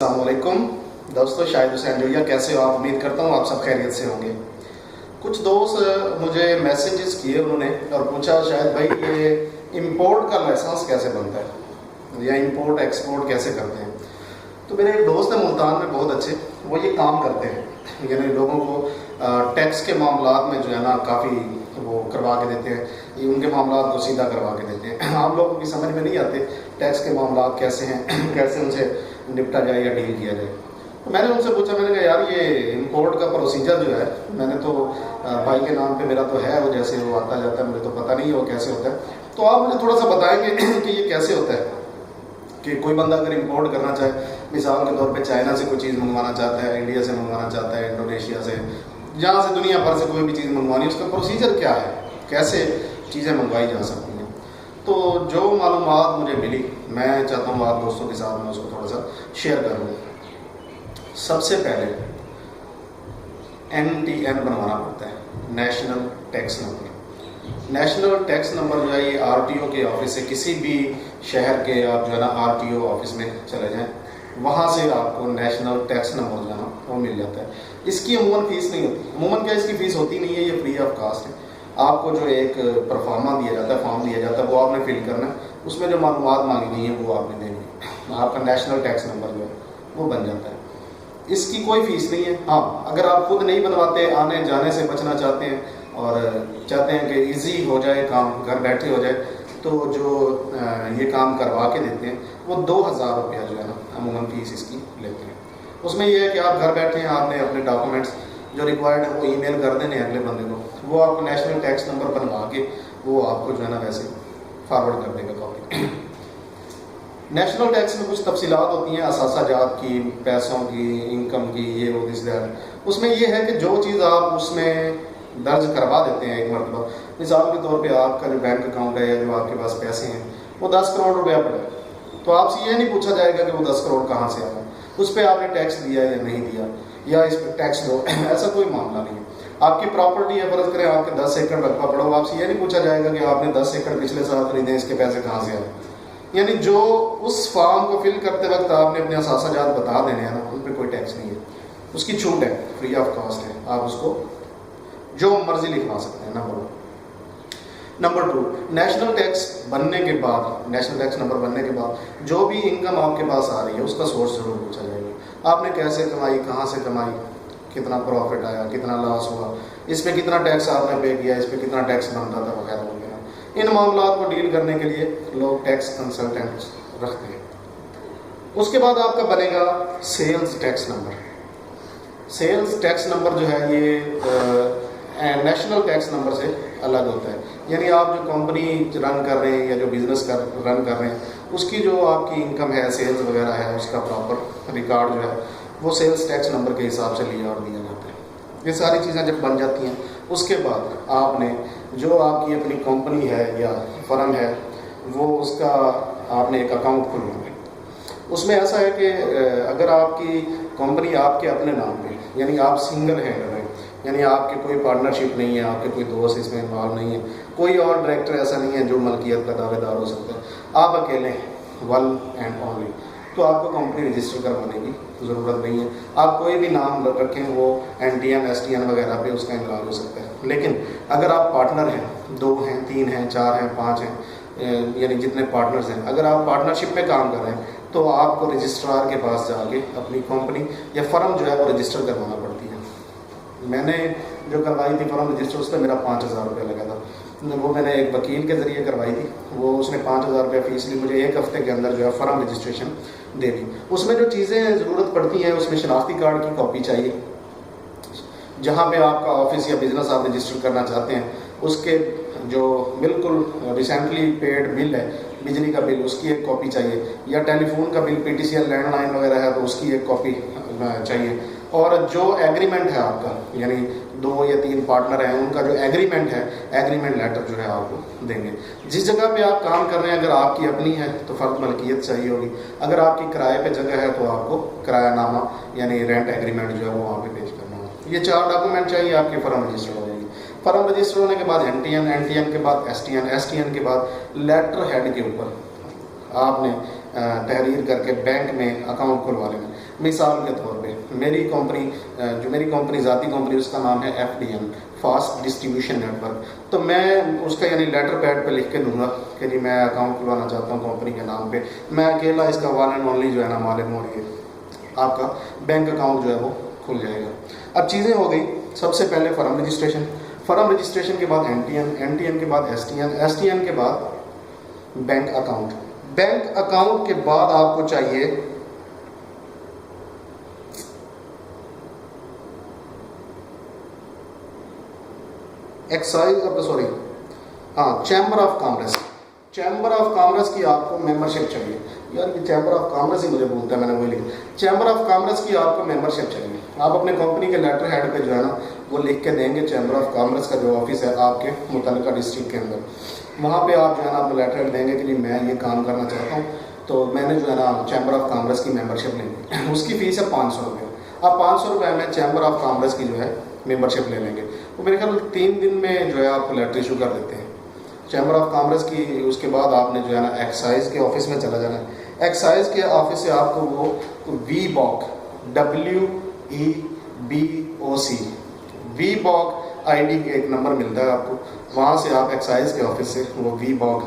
السلام علیکم دوستو، شاہد حسین جویا کیسے ہو آپ؟ امید کرتا ہوں آپ سب خیریت سے ہوں گے۔ کچھ دوست مجھے میسیجز کیے انہوں نے اور پوچھا شاہد بھائی یہ امپورٹ کا لائسنس کیسے بنتا ہے یا امپورٹ ایکسپورٹ کیسے کرتے ہیں؟ تو میرے ایک دوست ہیں ملتان میں بہت اچھے، وہ یہ کام کرتے ہیں، یعنی لوگوں کو ٹیکس کے معاملات میں جو ہے نا کافی وہ کروا کے دیتے ہیں، یہ ان کے معاملات کو سیدھا کروا کے دیتے ہیں۔ عام لوگوں کی سمجھ میں نہیں آتے ٹیکس کے معاملات کیسے ہیں، کیسے ان سے نپٹا جائے یا ڈیل کیا جائے۔ تو میں نے ان سے پوچھا، میں نے کہا یار یہ امپورٹ کا پروسیجر جو ہے، میں نے تو بھائی کے نام پہ میرا تو ہے، وہ جیسے وہ آتا جاتا ہے، مجھے تو پتہ نہیں ہے وہ کیسے ہوتا ہے، تو آپ مجھے تھوڑا سا بتائیں گے کہ یہ کیسے ہوتا ہے کہ کوئی بندہ اگر امپورٹ کرنا چاہے، مثال کے طور پہ چائنا سے کوئی چیز منگوانا چاہتا ہے، انڈیا سے منگوانا چاہتا ہے، انڈونیشیا سے، جہاں سے دنیا بھر سے کوئی بھی چیز منگوانی ہے، اس کا پروسیجر کیا ہے، کیسے چیزیں منگوائی جا سکتی ہیں؟ تو جو معلومات مجھے ملی میں چاہتا ہوں آپ دوستوں کے ساتھ میں اس کو تھوڑا سا شیئر کروں۔ سب سے پہلے NTN بنوانا پڑتا ہے، national tax number. National tax number جو ہے یہ RTO کے آفس سے، کسی بھی شہر کے آپ جو ہے نا RTO آفس میں چلے جائیں، وہاں سے آپ کو نیشنل ٹیکس نمبر جو ہے نا وہ مل جاتا ہے۔ اس کی عموماً فیس نہیں ہوتی، عموماً کیا اس کی فیس ہوتی نہیں ہے، یہ فری آف کاسٹ ہے۔ آپ کو جو ایک پرفارما دیا جاتا ہے، فارم دیا جاتا ہے، وہ آپ نے فل کرنا ہے، اس میں جو معلومات مانگی گئی ہیں وہ آپ نے دینی ہے، آپ کا نیشنل ٹیکس نمبر جو ہے وہ بن جاتا ہے۔ اس کی کوئی فیس نہیں ہے۔ ہاں، اگر آپ خود نہیں بنواتے، آنے جانے سے بچنا چاہتے ہیں اور چاہتے ہیں کہ ایزی ہو جائے کام، گھر بیٹھے ہو جائے، تو جو یہ کام کروا کے دیتے ہیں وہ 2000 روپیہ جو ہے نا عموماً فیس اس کی لیتے ہیں۔ اس میں یہ ہے کہ آپ گھر بیٹھے ہیں، آپ نے اپنے ڈاکومنٹس جو ریکوائرڈ ہے وہ ای میل کر دینے اگلے بندے کو، وہ آپ کو نیشنل ٹیکس نمبر بنوا کے وہ آپ کو جو ہے نا ویسے فارورڈ کر دے گا کاپی۔ نیشنل ٹیکس میں کچھ تفصیلات ہوتی ہیں، اثاثہ جات کی، پیسوں کی، انکم کی، یہ وہ دس دیٹ۔ اس میں یہ ہے کہ جو چیز آپ اس میں درج کروا دیتے ہیں ایک مرتبہ، مثال کے طور پہ آپ کا جو بینک اکاؤنٹ ہے یا جو آپ کے پاس پیسے ہیں وہ 10 کروڑ روپیہ پڑے، تو آپ سے یہ نہیں پوچھا جائے گا کہ وہ 10 کروڑ کہاں سے آیا، اس پہ آپ نے ٹیکس دیا یا نہیں دیا، یا اس پہ ٹیکس دو، ایسا کوئی معاملہ نہیں ہے۔ آپ کی پراپرٹی ہے، فرض کریں آپ کے 10 ایکڑ رقبہ پڑا ہو، آپ سے یہ نہیں پوچھا جائے گا کہ آپ نے 10 ایکڑ پچھلے سال خریدے، اس کے پیسے کہاں سے آئے۔ یعنی جو اس فارم کو فل کرتے وقت آپ نے اپنے اثاثہ جات بتا دینے ہیں نا، ان پہ کوئی ٹیکس نہیں ہے، اس کی چھوٹ ہے، فری آف کاسٹ ہے، آپ اس کو جو مرضی لکھوا سکتے ہیں۔ نمبر 2، نیشنل ٹیکس بننے کے بعد، نیشنل ٹیکس نمبر بننے کے بعد جو بھی انکم آپ کے پاس آ رہی ہے اس کا سورس ضرور پوچھا جائے گا۔ آپ نے کیسے کمائی، کہاں سے کمائی، کتنا پروفٹ آیا، کتنا لاس ہوا، اس پہ کتنا ٹیکس آپ نے پے کیا، اس پہ کتنا ٹیکس بنتا تھا، وغیرہ وغیرہ۔ ان معاملات کو ڈیل کرنے کے لیے لوگ ٹیکس کنسلٹنٹس رکھتے ہیں۔ اس کے بعد آپ کا بنے گا sales tax number. Sales tax number جو ہے یہ نیشنل ٹیکس نمبر سے الگ ہوتا ہے، یعنی آپ جو کمپنی رن کر رہے ہیں یا جو بزنس رن کر رہے ہیں، اس کی جو آپ کی انکم ہے، سیلز وغیرہ ہے، اس کا پراپر ریکارڈ جو ہے وہ سیلز ٹیکس نمبر کے حساب سے لیا اور دیا جاتا ہے۔ یہ ساری چیزیں جب بن جاتی ہیں، اس کے بعد آپ نے جو آپ کی اپنی کمپنی ہے یا فرم ہے، وہ اس کا آپ نے ایک اکاؤنٹ کھولنا ہے۔ اس میں ایسا ہے کہ اگر آپ کی کمپنی آپ کے اپنے نام پہ، یعنی آپ سنگل ہینڈر ہیں، یعنی آپ کے کوئی پارٹنرشپ نہیں ہے، آپ کے کوئی دوست اس میں انوالو نہیں ہے، کوئی اور ڈائریکٹر ایسا نہیں ہے جو ملکیت کا دعوے دار ہو سکتا ہے، آپ اکیلے ہیں، ون اینڈ اونلی، تو آپ کو کمپنی رجسٹر کروانے کی ضرورت نہیں ہے۔ آپ کوئی بھی نام رکھیں، وہ NTN STN وغیرہ پہ اس کا انقلاب ہو سکتا ہے۔ لیکن اگر آپ پارٹنر ہیں، 2 ہیں، 3 ہیں، 4 ہیں، 5 ہیں، یعنی جتنے پارٹنرز ہیں، اگر آپ پارٹنرشپ پہ کام کر رہے ہیں تو آپ کو رجسٹرار کے پاس جا کے اپنی کمپنی یا فرم جو ہے وہ رجسٹر کروانا پڑتی ہے۔ میں نے جو کروائی تھی فرم رجسٹر، اس پہ میرا 5000 روپیہ لگا تھا، وہ میں نے ایک وکیل کے ذریعے کروائی تھی، وہ اس نے 5000 روپیہ فیس لی، مجھے 1 ہفتے کے اندر جو ہے فرم رجسٹریشن دے دی۔ اس میں جو چیزیں ضرورت پڑتی ہیں، اس میں شناختی کارڈ کی کاپی چاہیے، جہاں پہ آپ کا آفس یا بزنس آپ رجسٹر کرنا چاہتے ہیں اس کے جو بالکل ریسنٹلی پیڈ بل ہے، بجلی کا بل، اس کی ایک کاپی چاہیے، یا ٹیلی فون کا بل، PTCL لینڈ لائن وغیرہ ہے تو اس کی ایک کاپی چاہیے، اور جو ایگریمنٹ ہے آپ کا، یعنی 2 یا 3 پارٹنر ہیں ان کا جو ایگریمنٹ ہے، ایگریمنٹ لیٹر جو ہے آپ کو دیں گے۔ جس جگہ پہ آپ کام کر رہے ہیں اگر آپ کی اپنی ہے تو فرد ملکیت چاہیے ہوگی، اگر آپ کی کرائے پہ جگہ ہے تو آپ کو کرایہ نامہ یعنی رینٹ ایگریمنٹ جو ہے وہ وہاں پہ پیش کرنا ہوگا۔ یہ 4 ڈاکومنٹ چاہیے، آپ کی فرم رجسٹر ہو جائے گی۔ فرم رجسٹر ہونے کے بعد NTN کے بعد STN کے بعد لیٹر ہیڈ کے اوپر آپ نے تحریر کر کے بینک میں اکاؤنٹ کھلوا لینا. مثال کے طور پہ میری کمپنی ذاتی کمپنی اس کا نام ہے FDN fast distribution network. تو میں اس کا یعنی لیٹر پیڈ پہ لکھ کے دوں گا کہ جی میں اکاؤنٹ کھلوانا چاہتا ہوں کمپنی کے نام پہ. میں اکیلا اس کا 1 and only جو ہے نا مالک ہوں, یہ آپ کا بینک اکاؤنٹ جو ہے وہ کھل جائے گا. اب چیزیں ہو گئی. سب سے پہلے فرم رجسٹریشن کے بعد NTN کے بعد STN کے بعد بینک اکاؤنٹ کے بعد آپ کو چاہیے چیمبر آف کامرس کی آپ کو ممبرشپ چاہیے. یار یہ چیمبر آف کامرس ہی مجھے بولتا ہے, میں نے وہی لکھا. چیمبر آف کامرس کی آپ کو ممبرشپ چاہیے. آپ اپنے کمپنی کے لیٹر ہیڈ پہ جو ہے نا وہ لکھ کے دیں گے چیمبر آف کامرس کا جو آفس ہے آپ کے متعلقہ ڈسٹرکٹ کے اندر. وہاں پہ آپ جو ہے نا اپنا لیٹر ہیڈ دیں گے کہ جی میں یہ کام کرنا چاہتا ہوں, تو میں نے جو ہے نا چیمبر آف کامرس کی ممبرشپ لینی. اس کی فیس ہے 500 روپے. آپ 500 روپے میں چیمبر آف کامرس کی جو ہے ممبرشپ لے لیں گے. وہ میرے خیال 3 دن میں جو ہے آپ کو لیٹر ایشو کر دیتے ہیں چیمبر آف کامرس کی. اس کے بعد آپ نے جو ہے نا ایکسائز کے آفس میں چلا جانا ہے. ایکسائز کے آفس سے آپ کو وہ WEBOC ID ایک نمبر ملتا ہے آپ کو. وہاں سے آپ ایکسائز کے آفس سے وہ WEBOC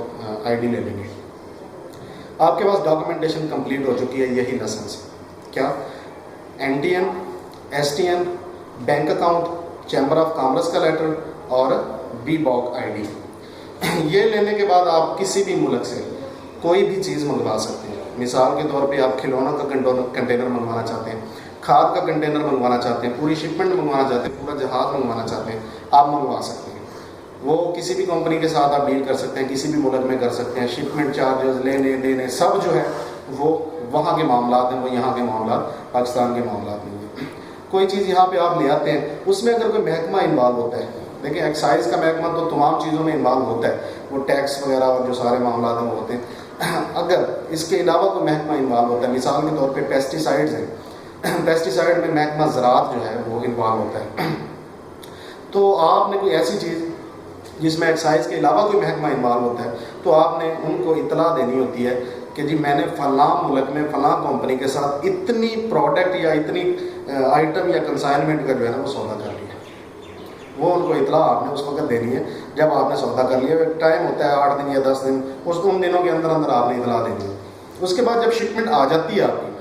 ID لے لیں گے. آپ کے پاس ڈاکومنٹیشن کمپلیٹ ہو چکی ہے. یہی لائسنس کیا NTN STN bank account, chamber of commerce کا لیٹر اور WEBOC ID. یہ لینے کے بعد آپ کسی بھی ملک سے کوئی بھی چیز منگوا سکتے ہیں. مثال کے طور پہ آپ کھلونوں کا کنٹینر منگوانا چاہتے ہیں, کھاد کا کنٹینر منگوانا چاہتے ہیں, پوری شپمنٹ منگوانا چاہتے ہیں, پورا جہاز منگوانا چاہتے ہیں, آپ منگوا سکتے ہیں. وہ کسی بھی کمپنی کے ساتھ آپ ڈیل کر سکتے ہیں, کسی بھی ملک میں کر سکتے ہیں. شپمنٹ چارجز لینے دینے سب جو ہے وہ وہاں کے معاملات ہیں, وہ یہاں کے معاملات پاکستان کے معاملات نہیں ہیں. کوئی چیز یہاں پہ آپ لے آتے ہیں, اس میں اگر کوئی محکمہ انوالو ہوتا ہے, دیکھیں ایکسائز کا محکمہ تو تمام چیزوں میں انوالو ہوتا ہے, وہ ٹیکس وغیرہ اور جو سارے معاملات ہیں وہ ہوتے ہیں. اگر اس کے علاوہ کوئی محکمہ انوالو ہوتا ہے, مثال کے طور پہ پیسٹیسائڈز ہیں, پیسٹیسائڈ میں محکمہ زراعت جو ہے وہ انوالو ہوتا ہے, تو آپ نے کوئی ایسی چیز جس میں ایکسائز کے علاوہ کوئی محکمہ انوالو ہوتا ہے, تو آپ نے ان کو اطلاع دینی ہوتی ہے کہ جی میں نے فلاں ملک میں فلاں کمپنی کے ساتھ اتنی پروڈکٹ یا اتنی آئٹم یا کنسائنمنٹ کا جو ہے نا وہ سودا کر لیا. وہ ان کو اطلاع آپ نے اس وقت دینی ہے جب آپ نے سودا کر لیا. ٹائم ہوتا ہے 8 دن یا 10 دن, ان دنوں کے اندر اندر آپ نے اطلاع دینی ہے. اس کے بعد جب شپمنٹ آ جاتی ہے آپ کی,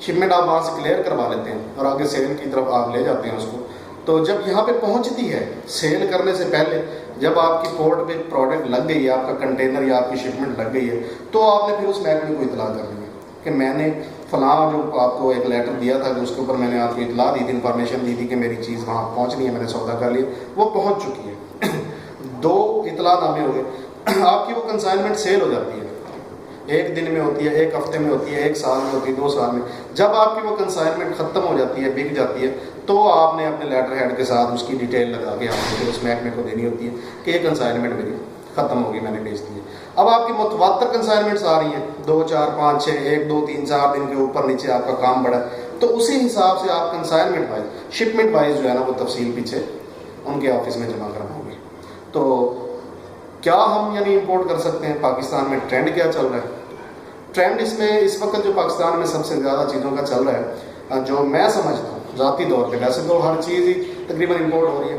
شپمنٹ آپ وہاں سے کلیئر کروا لیتے ہیں اور آگے سیل کی طرف آپ لے جاتے ہیں اس کو. تو جب یہاں پہ پہنچتی ہے سیل کرنے سے پہلے, جب آپ کی پورٹ پہ پروڈکٹ لگ گئی ہے, آپ کا کنٹینر یا آپ کی شپمنٹ لگ گئی ہے, تو آپ نے پھر اس محکمے کو اطلاع کرنی ہے کہ میں نے فلاں جو آپ کو ایک لیٹر دیا تھا, اس کے اوپر میں نے آپ کو اطلاع دی تھی, انفارمیشن دی تھی کہ میری چیز وہاں پہنچنی ہے, میں نے سودا کر لیا, وہ پہنچ چکی ہے. 2 اطلاع نامے ہو گئے. آپ کی وہ کنسائنمنٹ سیل ہو جاتی ہے. 1 دن میں ہوتی ہے, 1 ہفتے میں ہوتی ہے, 1 سال میں ہوتی ہے, 2 سال میں. جب آپ کی وہ کنسائنمنٹ ختم ہو جاتی ہے, بک جاتی ہے, تو آپ نے اپنے لیٹر ہیڈ کے ساتھ اس کی ڈیٹیل لگا کے آپ کو اس محکمے کو دینی ہوتی ہے کہ یہ کنسائنمنٹ میری ختم ہوگی, میں نے بھیج دی ہے. اب آپ کی متواتر کنسائنمنٹس آ رہی ہیں 2 4 5 6 1 2 3 4 دن کے اوپر نیچے آپ کا کام بڑھا ہے, تو اسی حساب سے آپ کنسائنمنٹ وائز شپمنٹ وائز جو ہے نا وہ تفصیل پیچھے ان کے آفس میں جمع کرواؤں گے. تو کیا ہم یعنی امپورٹ کر سکتے ہیں؟ پاکستان میں ٹرینڈ کیا چل رہا ہے؟ ٹرینڈ اس میں اس وقت جو پاکستان میں سب سے زیادہ چیزوں کا چل رہا ہے, جو میں سمجھتا ہوں ذاتی طور پہ, ویسے تو ہر چیز ہی تقریباً امپورٹ ہو رہی ہے,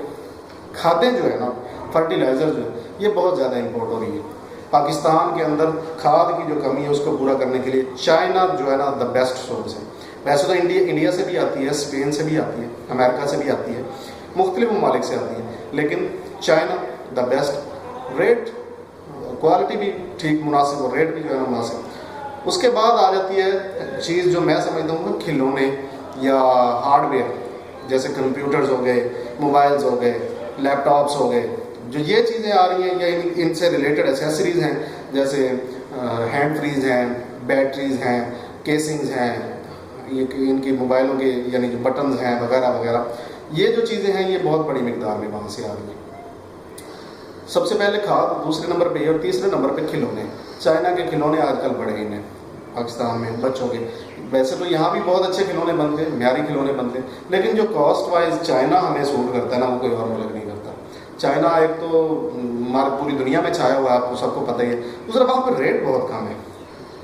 کھادیں جو ہے نا, فرٹیلائزر جو ہے, یہ بہت زیادہ امپورٹ ہو رہی ہے. پاکستان کے اندر کھاد کی جو کمی ہے اس کو پورا کرنے کے لیے چائنا جو ہے نا دا بیسٹ سورس ہے. ویسے تو انڈیا سے بھی آتی ہے, اسپین سے بھی آتی ہے, امریکہ سے بھی آتی ہے, مختلف ممالک سے آتی ہے, لیکن China the best. Rate quality بھی ٹھیک مناسب اور ریٹ بھی جو ہے نا مناسب. اس کے بعد آ جاتی ہے چیز جو میں سمجھتا ہوں کھلونے یا ہارڈ ویئر, جیسے کمپیوٹرز ہو گئے, موبائلز ہو گئے, لیپ ٹاپس ہو گئے. جو یہ چیزیں آ رہی ہیں یا ان سے ریلیٹڈ ایسیسریز ہیں, جیسے ہینڈ فریز ہیں, بیٹریز ہیں, کیسنگز ہیں, ان کی موبائلوں کے یعنی جو بٹنز ہیں وغیرہ وغیرہ, یہ جو چیزیں ہیں یہ بہت بڑی مقدار میں وہاں سے آ رہی ہیں. سب سے پہلے کھاد, دوسرے نمبر پہ, اور تیسرے نمبر پہ کھلونے. چائنا کے کھلونے آج کل بڑھ گئے ہیں پاکستان میں بچوں کے. ویسے تو یہاں بھی بہت اچھے کھلونے بنتے ہیں, معیاری کھلونے بنتے ہیں, لیکن جو کاسٹ وائز چائنا ہمیں سوٹ کرتا ہے نا, وہ کوئی اور ملک نہیں کرتا. چائنا ایک تو ہماری پوری دنیا میں چھایا ہوا ہے, آپ کو سب کو پتہ ہی ہے. دوسرا وہاں پہ ریٹ بہت کم ہے,